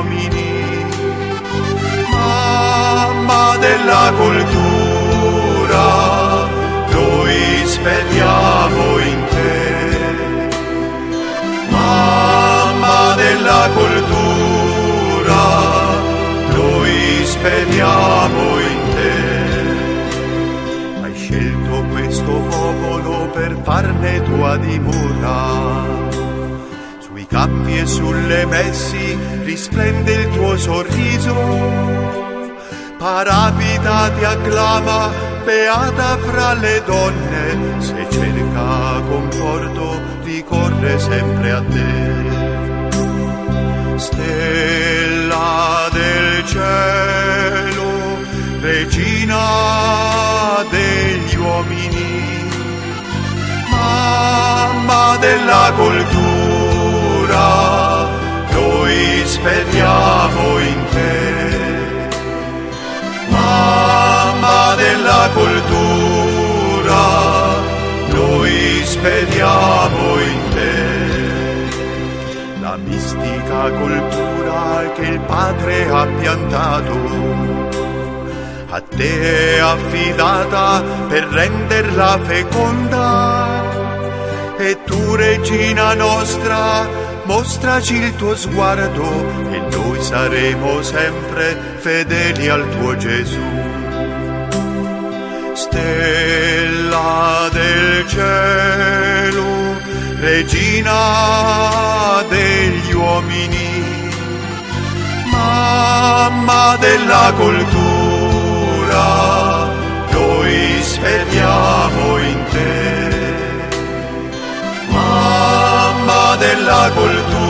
uomini, mamma della cultura, noi speriamo in te. Mamma della cultura, noi speriamo in te. Hai scelto questo popolo per farne tua dimora. Sui campi e sulle messi risplende il tuo sorriso. Parapita ti acclama, beata fra le donne, se cerca conforto ricorre sempre a te. Stella del cielo, regina degli uomini, mamma della cultura, noi speriamo in te. Mamma della cultura, noi speriamo in te. La mistica cultura che il Padre ha piantato, a te è affidata per renderla feconda. E tu, regina nostra, mostraci il tuo sguardo e noi saremo sempre fedeli al tuo Gesù. Stella del cielo, regina degli uomini, mamma della cultura, noi speriamo in te. Mamma della cultura,